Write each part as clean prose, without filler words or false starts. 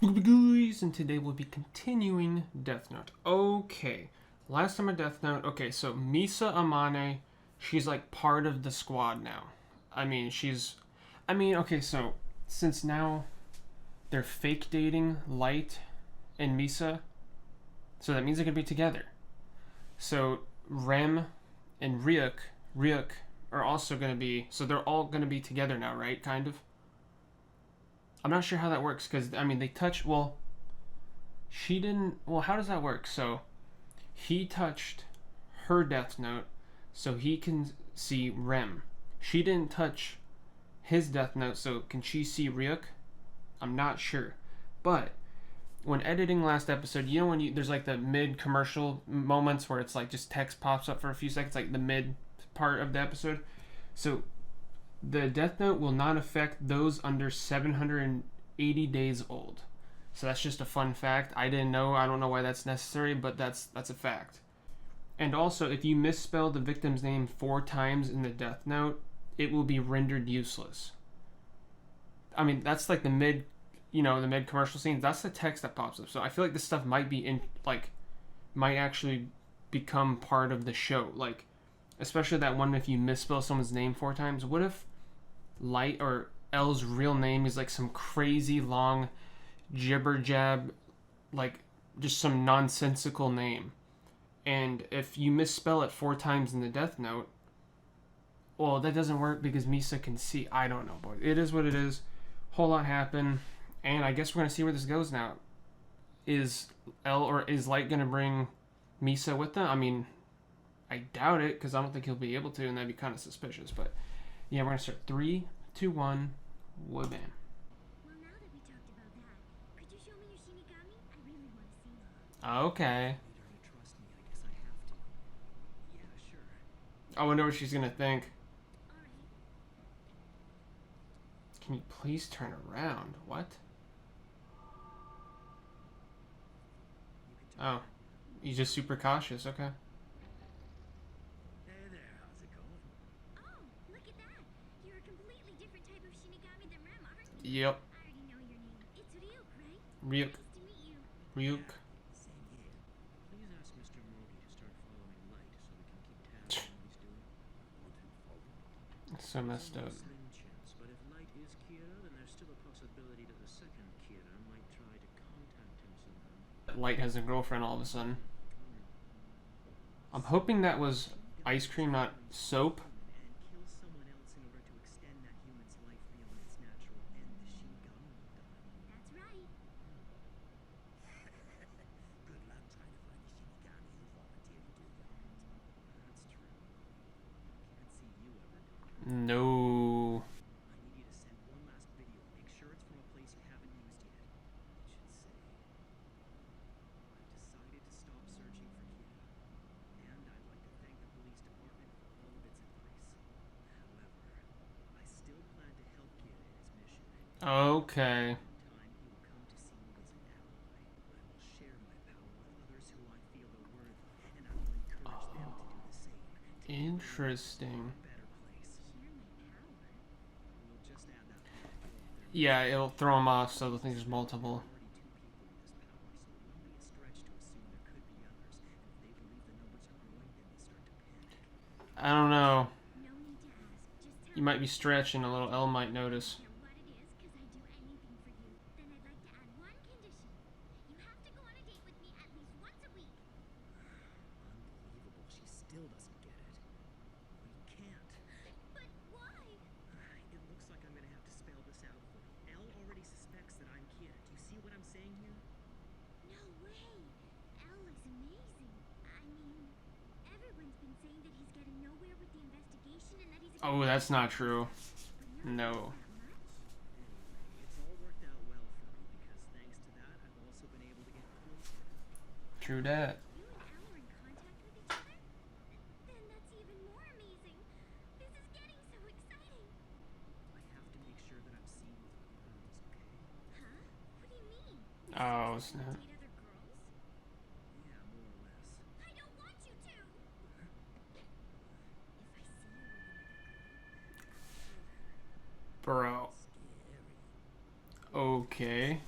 Guys, and today we'll be continuing Death Note. Okay, last time on Death Note. Okay, so Misa Amane, she's like part of the squad now. Okay, so since now they're fake dating Light and Misa, so that means they're gonna be together. So Rem and Ryuk are also gonna be. So they're all gonna be together now, right? Kind of. I'm not sure how that works because they touch. Well, she didn't. Well, how does that work? So he touched her Death Note, so he can see Rem. She didn't touch his Death Note, so can she see Ryuk? I'm not sure, but when editing last episode, you know when there's like the mid commercial moments where it's like just text pops up for a few seconds, like the mid part of the episode. So the Death Note will not affect those under 780 days old. So that's just a fun fact. I didn't know. I don't know why that's necessary, but that's a fact. And also, if you misspell the victim's name 4 times in the Death Note, it will be rendered useless. That's like the mid, the mid commercial scenes. That's the text that pops up. So I feel like this stuff might actually become part of the show. Like, especially that one if you misspell someone's name 4 times. What if Light or L's real name is like some crazy long jibber jab, like just some nonsensical name, and if you misspell it 4 times in the Death Note, well, that doesn't work because Misa can see. I don't know, boy. It is what it is. Whole lot happened, and I guess we're gonna see where this goes now. Is Light gonna bring Misa with them? I doubt it because I don't think he'll be able to, and that'd be kind of suspicious. But yeah, we're gonna start 3, 2, 1, whoa, bam. Well, now that we talked about that, could you show me your Shinigami? I really want to see it. Okay. Need her to trust me. I guess I have to. Yeah, sure. I wonder what she's gonna think. Alright. Can you please turn around? What? Oh, he's just super cautious. Okay. Hey there, how's it going? Oh, look at that. You're a completely different type of Shinigami than Rem, aren't you? Yep. I already know your name. It's Ryuk, right? Ryuk. Nice to meet you. Ryuk. Same here. Please ask Mr. Morty to start following Light so we can keep tabs on what he's doing. It's so messed up. Slim chance, but if Light is Kira, then there's still a possibility that the second Kira might try to contact him somehow. Light has a girlfriend all of a sudden. I'm hoping that was ice cream, not soap. And kill someone else in order to extend that human's life beyond its natural end, the Shinigami will die. That's right. Good luck trying to find the Shinigami who volunteered to do that. That's true. Can't see you ever doing it. No. I need you to send one last video. Make sure it's from a place you haven't used yet. It should say, I've decided to stop searching for Kira. And I'd like to thank the police department for all of its advice. However, I still plan to help Kira in his mission. Okay. In time, he will come to see me as an ally. I will share my power with others who I feel are worthy, and I will encourage them to do the same. To make the world Interesting. a better place. Share my power. We'll just add that part to it. Yeah, it'll throw him off so they'll think there's multiple. Already 2 people with this power, so it wouldn't be a stretch to assume there could be others. And if they believe the numbers are growing, then they start to panic. I don't know. No need to ask. Just tell You might be stretching a little. Elle might notice. me what it is, because I'd do anything for you. Then I'd like to add one condition. You have to go on a date with me at least once a week. Unbelievable. She still doesn't get it. We can't. But why? It looks like I'm gonna have to spell this out for you. Elle already suspects that I'm Kira. Do you see what I'm saying here? No way. Elle is amazing. Everyone's been saying that he's getting nowhere with the investigation and that he's a Oh, that's not true. but No. that much. Anyway, it's all worked out well for me because thanks to that, I've also been able to get closer. True that. You and Elle are in contact with each other? Then that's even more amazing. This is getting so exciting. I have to make sure that I'm seen with other girls, okay? Huh? What do you mean? Oh, You snap. date other girls? Yeah, more or less. I don't want you to. If I see you with another girl, Bro. Scary. Okay.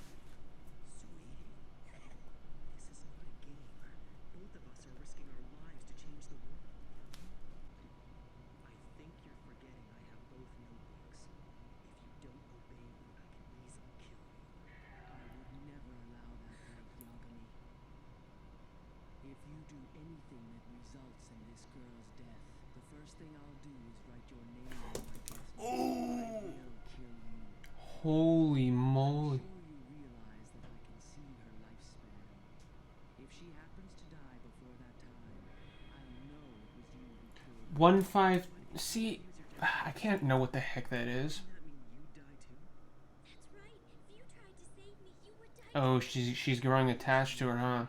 anything that results in this girl's death, the first thing I'll do is write your name on my death list. I will kill you. Holy moly. I'm sure you realize that I can see her lifespan. If she happens to die before that time, I'll know it was you who killed her. 1-5. See, I can't know what the heck that is. Doesn't that mean you die too? That's right. If you tried to save me, you would die. Oh, she's growing attached to her, huh?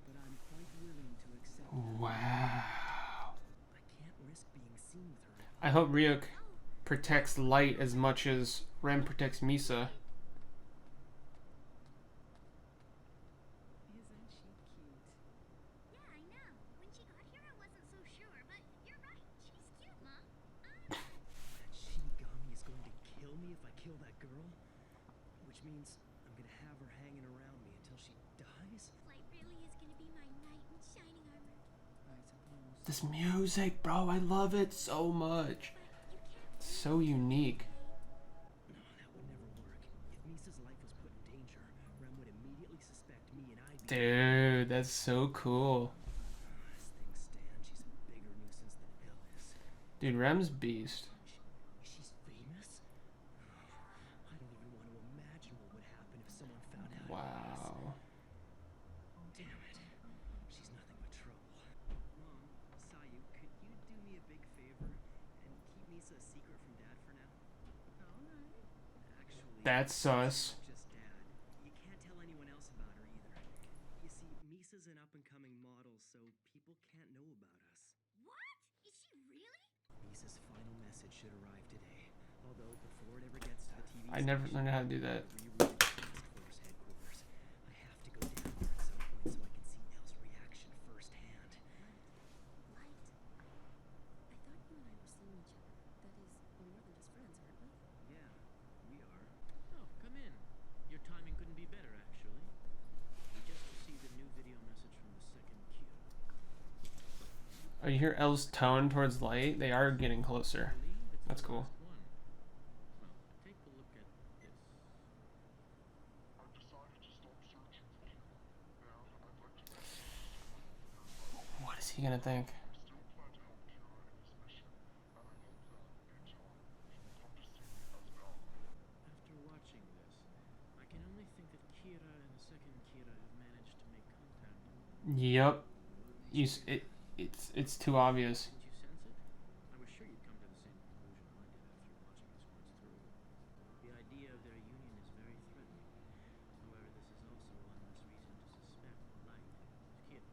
But I'm quite willing to accept that. Wow. I can't risk being seen with her. I hope Ryuk protects Light as much as Rem protects Misa. Isn't she cute? Yeah, I know. When she got here, I wasn't so sure, but you're right. She's cute, Mom. That Shinigami is going to kill me if I kill that girl? Which means I'm gonna have her hanging around me until she dies? Light really is gonna be my knight in shining armor. I suppose. This music, bro, I love it so much. But you can't. It's so unique. No, that would never work. If Misa's life was put in danger, Rem would immediately suspect me and I'd be... Dude, that's so cool. As things stand, she's a bigger nuisance than L is. Dude, Rem's beast. She's famous? I don't even want to imagine what would happen if someone found out. Wow. Damn it. She's nothing but trouble. Mom, Sayu, could you do me a big favor and keep Misa a secret from Dad for now? Alright. Actually, That's sus. not just Dad. You can't tell anyone else about her either. You see, Misa's an up-and-coming model, so people can't know about us. What? Is she really? Misa's final message should arrive today. Although before it ever gets to the TV I never station, learned how to do that. rerouted to Task Force headquarters. I have to go down there at some point so I can see Elle's reaction firsthand. Light. I thought you and I were seeing each other. That is, we're more than just friends, aren't we? Yeah, we are. Oh, come in. Your timing couldn't be better, actually. We just received a new video message from the second Kira. Oh, you hear Elle's tone towards Light? They are getting closer. Lee, it's That's the cool. last one. Well, take a look at this. What is he gonna think? After watching this, I can only think that Kira and the second Kira have managed to make contact. Yep. It's too obvious. Didn't you sense it? I was sure you'd come to the same conclusion I did after watching this once through. The idea of their union is very threatening. However, this is also one less reason to suspect Light is Kira.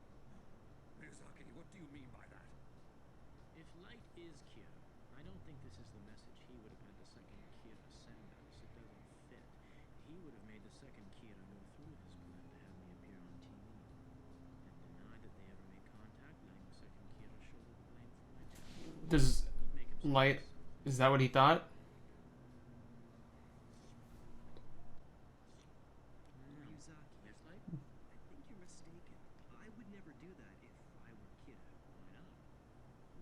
Miyazaki, what do you mean by that? If Light is Kira, I don't think this is the message he would have had the second Kira send us. It doesn't fit. He would have made the second Kira go through his plan to have me appear on TV and deny that they ever made contact, letting the second Kira shoulder the blame for my death. Does He'd make himself Light... look Is that what he thought? Yuzaki, Yes, Light? I think you're mistaken. I would never do that if I were Kira. Why not?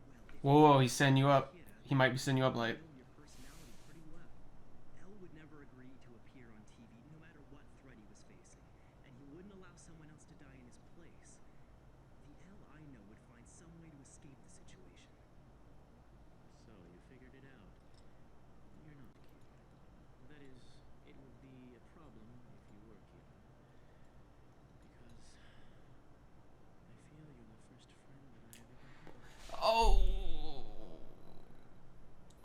Well, if Whoa, whoa, he's setting you up. Kira, He might be setting you up, Light. know your personality pretty well. Elle would never agree to appear on TV no matter what threat he was facing, and he wouldn't allow someone else to die in his place. The Elle I know would find some way to escape the situation. So, you figured it out. You're not Kira. That is, it would be a problem if you were Kira. Because I feel you're the first friend that I have ever had. Oh.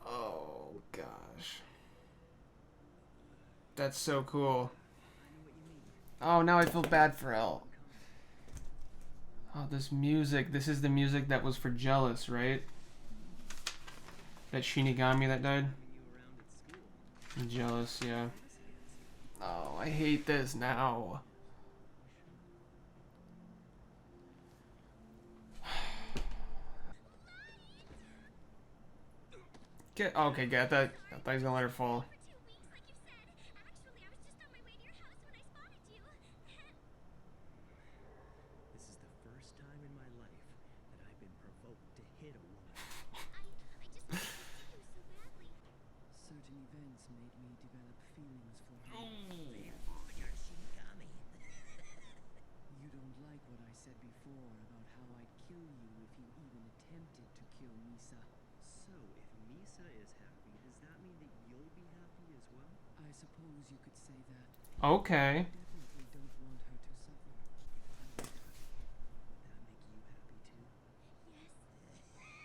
Oh, gosh. That's so cool. I know what you mean. Oh, now I feel bad for Elle. Oh, this music. This is the music that was for Jealous, right? That Shinigami that died? Having you around at school. Jealous, yeah. Oh, I hate this now. Get okay, get that. I thought he was gonna let her fall. For 2 weeks, like you said. Actually, I was just on my way to your house when I spotted you. This is the first time in my life that I've been provoked to hit a woman. I just wanted to see you so badly. Certain events made me develop feelings for her. Therefore, you're Shinigami. You don't like what I said before about how I'd kill Okay. Definitely don't want her to suffer. Would that make you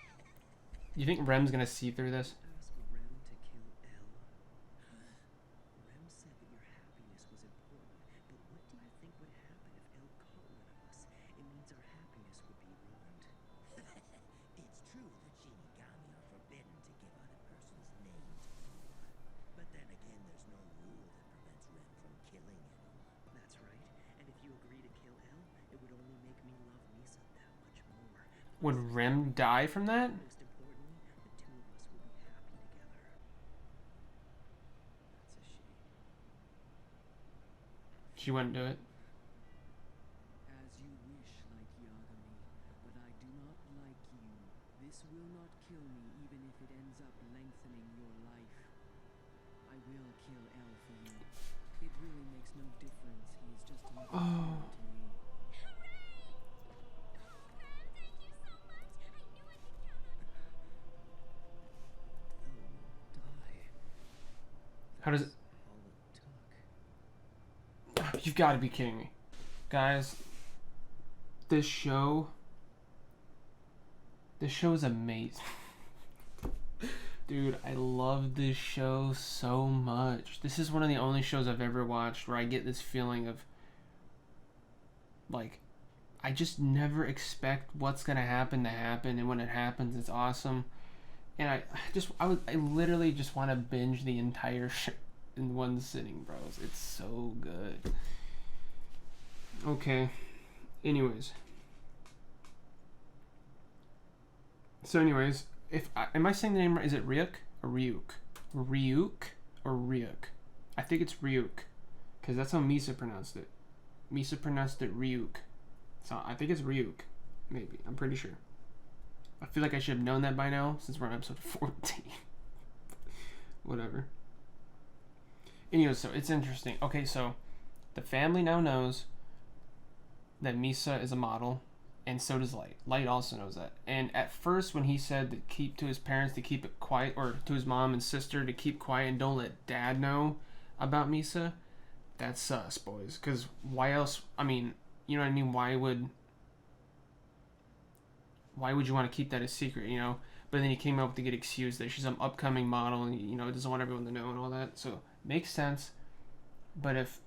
happy too? You think Rem's gonna see through this? Ask Rem to kill El? Rem said that your happiness was important, but what do you think would happen if El caught one of us? It means our happiness would be ruined. It's true that Shinigami are forbidden to give out a person's name to poor. But then again, there's no rule that prevents Ren from killing anyone. That's right. And if you agree to kill El, it would only make me love Misa that much more. Would Rem die from that? Most importantly, the two of us will be happy together. That's a shame. She wouldn't do it. As you wish, Light Yagami, but I do not like you. This will not kill me even if it ends up lengthening your life. I will kill El for you. It really makes no difference. He is just another human to me. How does it? All it took. You've got to be kidding me, guys. This show is amazing. Dude, I love this show so much. This is one of the only shows I've ever watched where I get this feeling of like I just never expect what's gonna happen to happen, and when it happens, it's awesome. And I literally just want to binge the entire show in one sitting, bros. It's so good. Okay. Anyways. So anyways, am I saying the name right? Is it Ryuk or Ryuk? Ryuk or Ryuk? I think it's Ryuk, because that's how Misa pronounced it. Misa pronounced it Ryuk. So I think it's Ryuk. Maybe. I'm pretty sure. I feel like I should have known that by now, since we're on episode 14. Whatever. Anyways, so it's interesting. Okay, so the family now knows that Misa is a model, and so does Light. Light also knows that. And at first, when he said to keep to his parents to keep it quiet, or to his mom and sister to keep quiet and don't let dad know about Misa, that's sus, boys. Because why else? I mean, you know what I mean? Why would you want to keep that a secret, you know? But then he came up with the good excuse that she's some upcoming model and, you know, doesn't want everyone to know and all that. So, makes sense. But if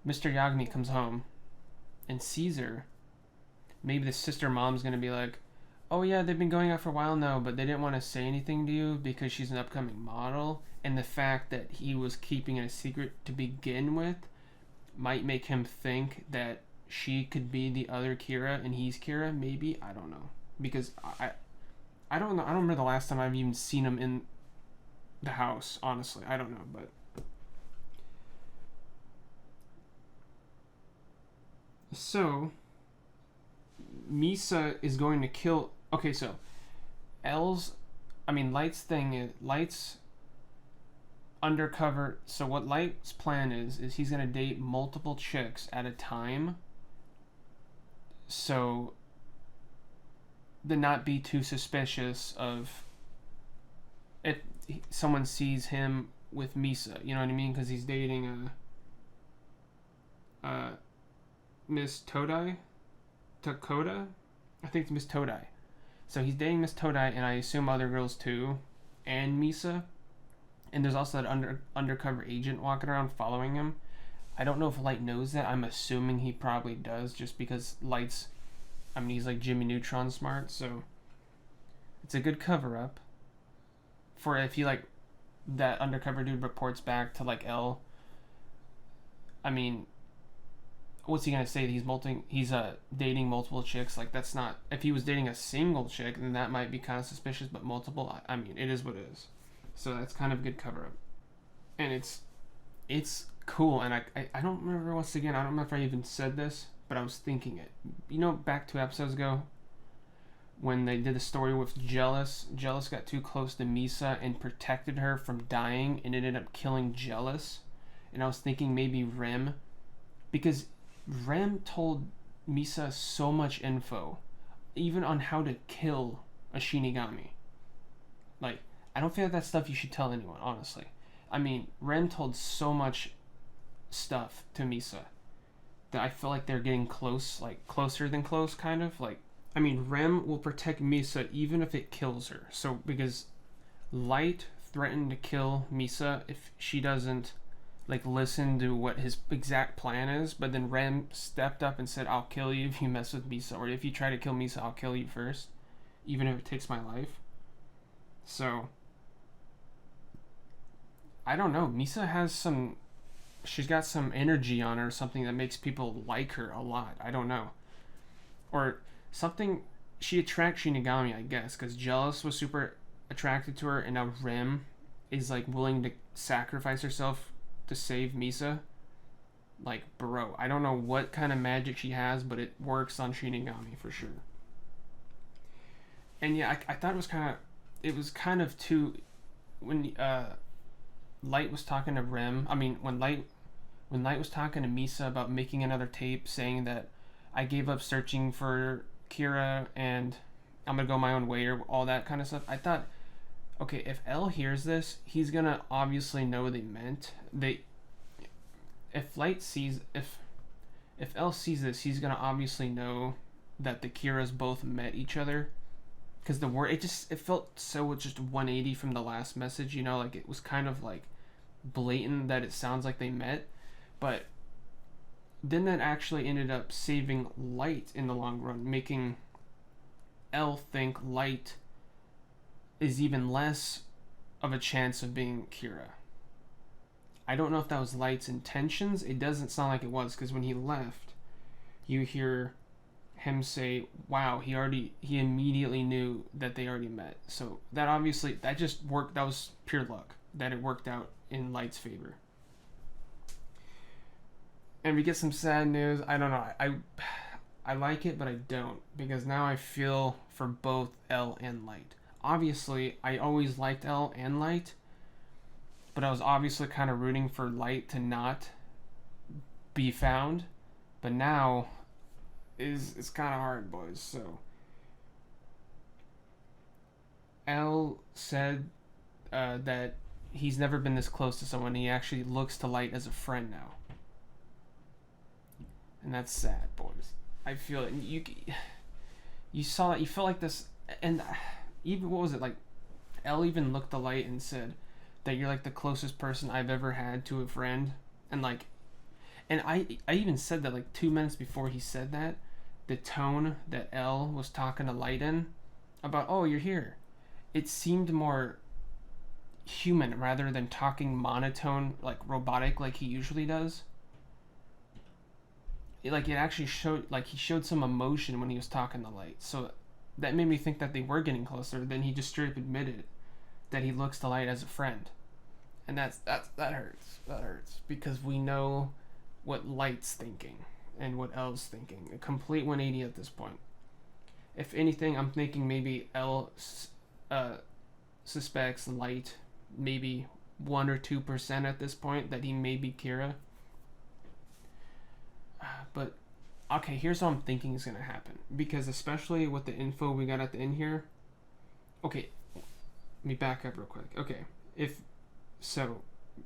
Mr. Yagami comes home and sees her, maybe the sister mom's going to be like, oh yeah, they've been going out for a while now, but they didn't want to say anything to you because she's an upcoming model. And the fact that he was keeping it a secret to begin with might make him think that she could be the other Kira and he's Kira. Maybe, I don't know, because I don't know. I don't remember the last time I've even seen him in the house. Honestly, I don't know, but so Misa is going to kill. Okay, so Light's thing is Light's undercover. So what Light's plan is he's gonna date multiple chicks at a time, so to not be too suspicious of if someone sees him with Misa. You know what I mean? Because he's dating Miss Todai, Takoda. I think it's Miss Todai. So he's dating Miss Todai, and I assume other girls too, and Misa. And there's also that undercover agent walking around following him. I don't know if Light knows that. I'm assuming he probably does, just because Light's, he's like Jimmy Neutron smart, so it's a good cover-up for if he, like, that undercover dude reports back to, like, L. I mean, what's he gonna say? He's dating multiple chicks. Like, that's not, if he was dating a single chick, then that might be kind of suspicious, but multiple, I mean, it is what it is. So that's kind of a good cover-up. And it's cool, and I don't remember, once again, I don't remember if I even said this, but I was thinking it. You know, back 2 episodes ago, when they did the story with Jealous got too close to Misa and protected her from dying and ended up killing Jealous. And I was thinking maybe Rem, because Rem told Misa so much info, even on how to kill a Shinigami. Like, I don't feel like that's stuff you should tell anyone, honestly. I mean, Rem told so much stuff to Misa that I feel like they're getting close, like closer than close, kind of. Like, I mean, Rem will protect Misa even if it kills her. So, because Light threatened to kill Misa if she doesn't, like, listen to what his exact plan is, but then Rem stepped up and said, I'll kill you if you mess with Misa, or if you try to kill Misa, I'll kill you first, even if it takes my life. So, I don't know. Misa has some... She's got some energy on her, something that makes people like her a lot. I don't know. Or something... She attracts Shinigami, I guess, because Jealous was super attracted to her, and now Rem is, like, willing to sacrifice herself to save Misa. Like, bro, I don't know what kind of magic she has, but it works on Shinigami for sure. And yeah, I thought it was kind of too... When Light was talking to Rem, I mean, when Light was talking to Misa about making another tape, saying that I gave up searching for Kira and I'm gonna go my own way, or all that kind of stuff, I thought, okay, if L hears this, he's gonna obviously know what they meant. If L sees this, he's gonna obviously know that the Kiras both met each other. Because the word, it felt so just 180 from the last message, you know, like it was kind of like blatant that it sounds like they met. But then that actually ended up saving Light in the long run, making L think Light is even less of a chance of being Kira. I don't know if that was Light's intentions. It doesn't sound like it was, because when he left, you hear him say, wow, he immediately knew that they already met. So that just worked. That was pure luck that it worked out in Light's favor. And we get some sad news. I don't know. I like it, but I don't, because now I feel for both L and Light. Obviously, I always liked L and Light, but I was obviously kind of rooting for Light to not be found. But now it's kind of hard, boys. So L said that he's never been this close to someone. He actually looks to Light as a friend now, and that's sad, boys. I feel it. You saw it. You felt like this, and even what was it like? L even looked to Light and said that you're like the closest person I've ever had to a friend, and I even said that like 2 minutes before he said that, the tone that L was talking to Light in about, oh, you're here, it seemed more human rather than talking monotone, like robotic, like he usually does. It actually showed, like, he showed some emotion when he was talking to Light. So that made me think that they were getting closer. Then he just straight up admitted that he looks to Light as a friend. And that hurts. That hurts. Because we know what Light's thinking and what L's thinking. A complete 180 at this point. If anything, I'm thinking maybe L suspects Light maybe 1 or 2% at this point that he may be Kira. But okay, here's what I'm thinking is gonna happen, because especially with the info we got at the end here. Okay, let me back up real quick. Okay,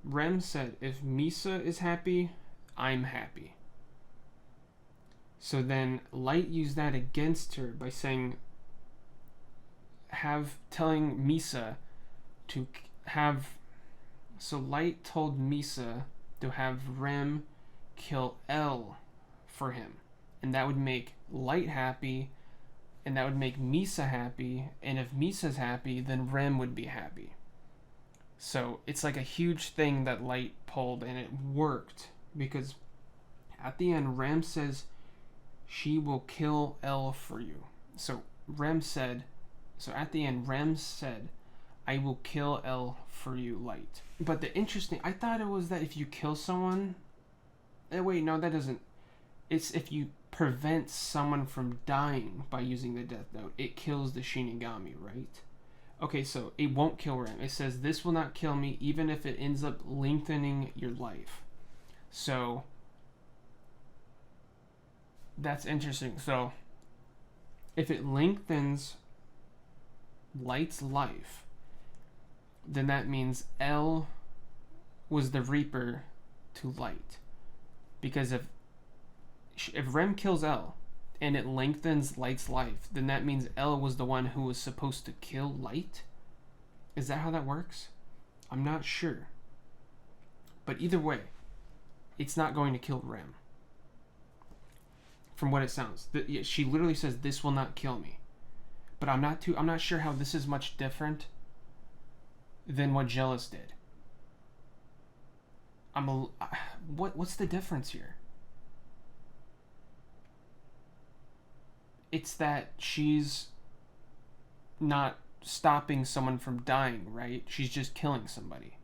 Rem said if Misa is happy, I'm happy. So then Light used that against her by telling Misa to have. So Light told Misa to have Rem kill L for him, and that would make Light happy, and that would make Misa happy, and if Misa's happy, then Rem would be happy. So it's like a huge thing that Light pulled, and it worked, because at the end Rem says she will kill L for you. So at the end Rem said, I will kill L for you, Light. But I thought it was that if you kill someone, wait, no, that doesn't. It's if you prevent someone from dying by using the Death Note, it kills the Shinigami, right? Okay, so it won't kill Rem. It says, this will not kill me, even if it ends up lengthening your life. So that's interesting. So if it lengthens Light's life, then that means L was the Reaper to Light. Because if Rem kills L and it lengthens Light's life, then that means L was the one who was supposed to kill Light? Is that how that works? I'm not sure. But either way, it's not going to kill Rem. From what it sounds. She literally says, this will not kill me. But I'm not sure how this is much different than what Jealous did. What's the difference here? It's that she's not stopping someone from dying, right? She's just killing somebody.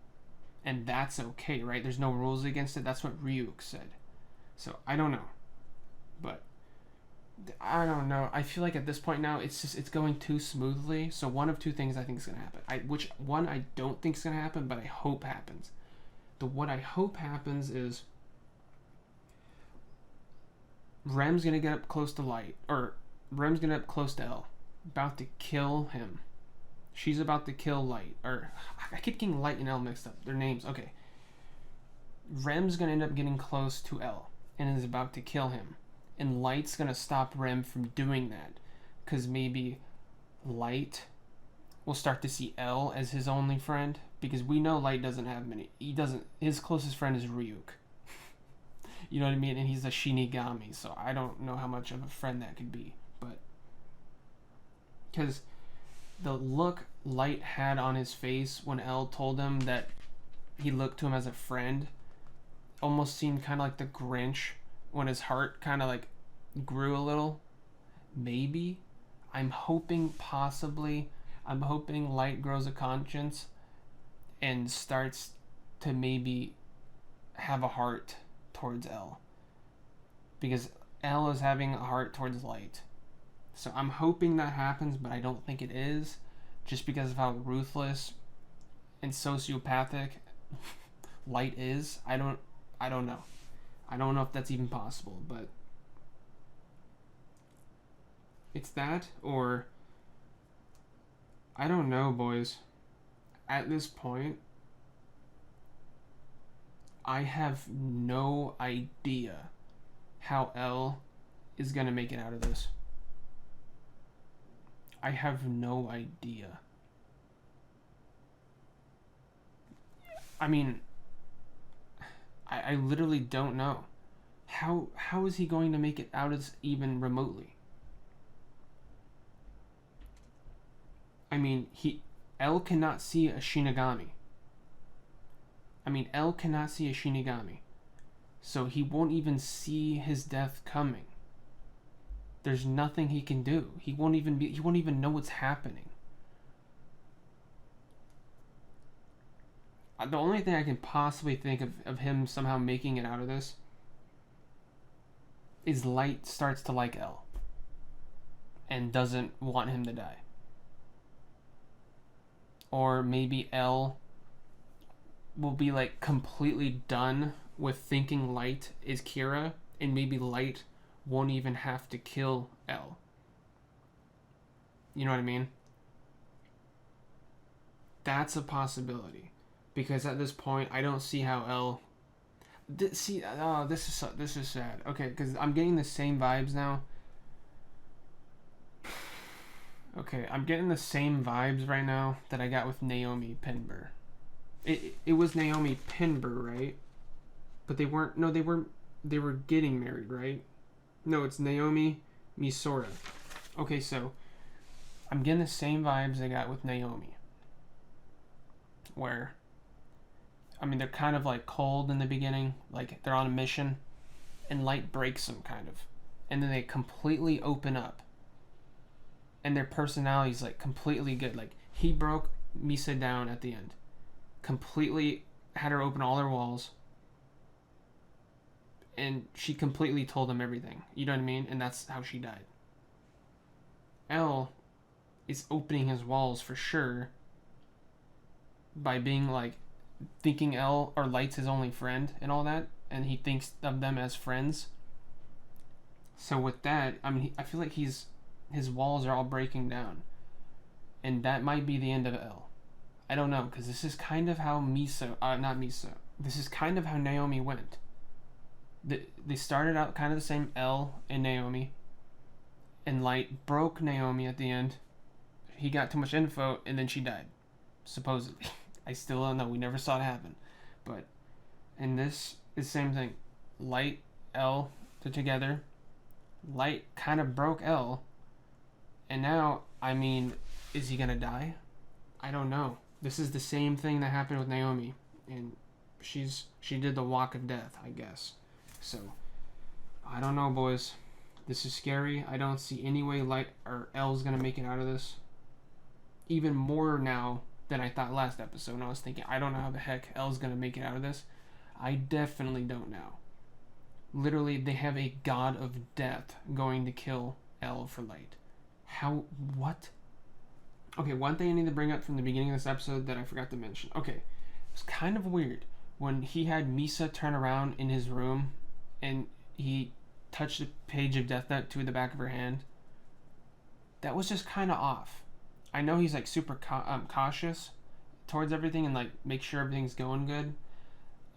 And that's okay, right? There's no rules against it. That's what Ryuk said. So, I don't know. But, I don't know. I feel like at this point now, it's going too smoothly. So, one of two things I think is going to happen. Which one I don't think is going to happen, but I hope happens. What I hope happens is Rem's going to get up close to Light. Or, Rem's going to get up close to L. About to kill him. She's about to kill Light. Or, I keep getting Light and L mixed up. Their names. Okay. Rem's going to end up getting close to L. And is about to kill him. And Light's going to stop Rem from doing that. Because maybe Light will start to see L as his only friend. Because we know Light doesn't have many. His closest friend is Ryuk. You know what I mean? And he's a Shinigami. So I don't know how much of a friend that could be. But, because the look Light had on his face when L told him that he looked to him as a friend almost seemed kind of like the Grinch when his heart kind of like grew a little. Maybe. I'm hoping Light grows a conscience and starts to maybe have a heart towards L. Because L is having a heart towards Light. So I'm hoping that happens, but I don't think it is. Just because of how ruthless and sociopathic Light is. I don't know. I don't know if that's even possible, but it's that, or I don't know, boys. At this point, I have no idea how L is gonna make it out of this. I have no idea. I mean, I literally don't know. How is he going to make it out of this even remotely? I mean, L cannot see a Shinigami. So he won't even see his death coming. There's nothing he can do. He won't even know what's happening. The only thing I can possibly think of him somehow making it out of this is Light starts to like L and doesn't want him to die. Or maybe L will be like completely done with thinking Light is Kira, and maybe Light won't even have to kill L. You know what I mean? That's a possibility. Because at this point, I don't see how L... this is sad. Okay, because I'm getting the same vibes now. Okay, I'm getting the same vibes right now that I got with Naomi Pinber. It was Naomi Pinber, right? But they weren't... No, they were getting married, right? No, it's Naomi Misora. Okay, so I'm getting the same vibes I got with Naomi. Where... I mean, they're kind of like cold in the beginning, like they're on a mission, and Light breaks them kind of, and then they completely open up, and their personality's like completely good. Like he broke Misa down at the end, completely had her open all her walls, and she completely told him everything. You know what I mean? And that's how she died. L is opening his walls for sure by being like, thinking L or Light's his only friend and all that, and he thinks of them as friends. So with that, I mean, I feel like his walls are all breaking down, and that might be the end of L. I don't know, because this is kind of how this is kind of how Naomi went. They started out kind of the same, Elle and Naomi, and Light broke Naomi at the end. He got too much info, and then she died, supposedly. I still don't know. We never saw it happen. But, and this is the same thing. Light, Elle, they're together. Light kind of broke Elle, and now, I mean, is he gonna die? I don't know. This is the same thing that happened with Naomi, and she did the walk of death, I guess. So, I don't know, boys. This is scary. I don't see any way Light or Elle's gonna make it out of this. Even more now than I thought last episode. And I was thinking, I don't know how the heck Elle's gonna make it out of this. I definitely don't know. Literally, they have a god of death going to kill Elle for Light. How? What? Okay, one thing I need to bring up from the beginning of this episode that I forgot to mention. Okay, it's kind of weird when he had Misa turn around in his room and he touched the page of Death Note to the back of her hand. That was just kind of off. I know he's like super cautious towards everything and like make sure everything's going good.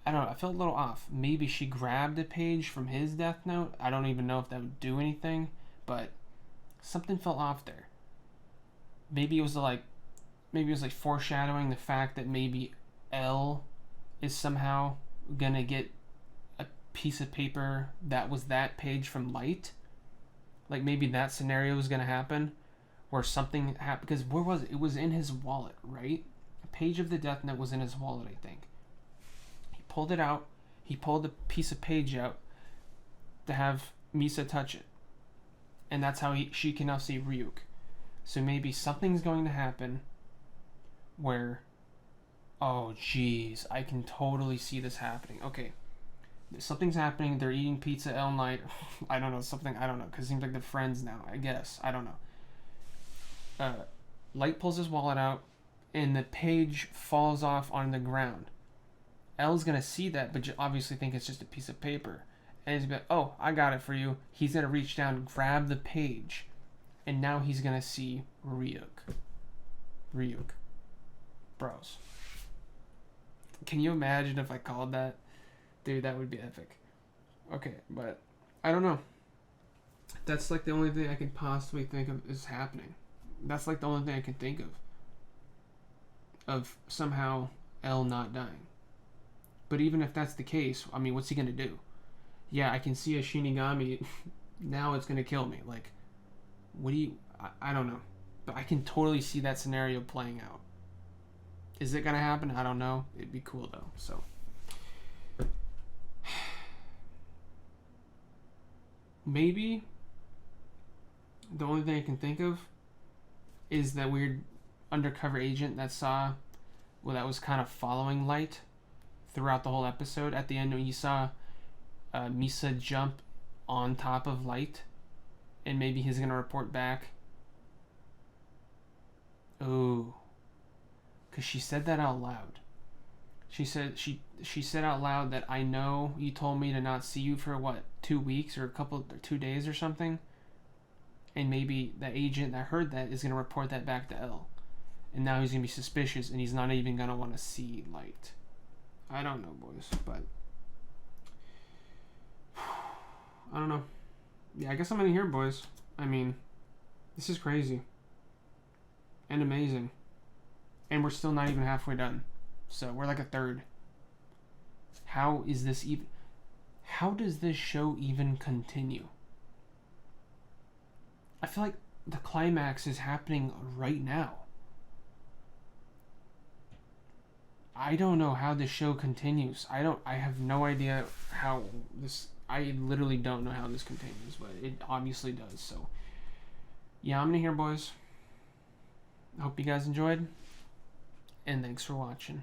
I don't know, I felt a little off. Maybe she grabbed a page from his Death Note. I don't even know if that would do anything, but something felt off there. Maybe it was like foreshadowing the fact that maybe Elle is somehow gonna get a piece of paper that was that page from Light. Like maybe that scenario was gonna happen, where something happened. Because where was it? It was in his wallet, right? A page of the Death Note was in his wallet, I think. He pulled it out. He pulled the piece of page out to have Misa touch it, and that's how she can now see Ryuk. So maybe something's going to happen where, oh jeez, I can totally see this happening. Okay, something's happening. They're eating pizza all night. I don't know, something, I don't know, because it seems like they're friends now, I guess. I don't know. Light pulls his wallet out, and the page falls off on the ground. Elle's going to see that, but you obviously think it's just a piece of paper. And he's going to be like, oh, I got it for you. He's going to reach down, grab the page, and now he's going to see Ryuk. Bros. Can you imagine if I called that? Dude, that would be epic. Okay, but I don't know. That's like the only thing I can possibly think of is happening. That's like the only thing I can think of somehow Elle not dying. But even if that's the case, I mean, what's he gonna do? Yeah, I can see a Shinigami. Now it's gonna kill me. Like, what do you... I don't know. But I can totally see that scenario playing out. Is it gonna happen? I don't know. It'd be cool though, so... Maybe the only thing I can think of is that weird undercover agent that was kind of following Light throughout the whole episode. At the end, when you saw Misa jump on top of Light, and maybe he's gonna report back. Oh, because she said that out loud. She said she said out loud that, I know you told me to not see you for what, 2 weeks or 2 days or something. And maybe the agent that heard that is going to report that back to Elle. And now he's going to be suspicious and he's not even going to want to see Light. I don't know, boys, but... I don't know. Yeah, I guess I'm going to hear, boys. I mean, this is crazy. And amazing. And we're still not even halfway done. So, we're like a third. How is this even... How does this show even continue? I feel like the climax is happening right now. I don't know how this show continues. I have no idea how this... I literally don't know how this continues, but it obviously does, so... Yeah, I'm gonna hear, boys. I hope you guys enjoyed. And thanks for watching.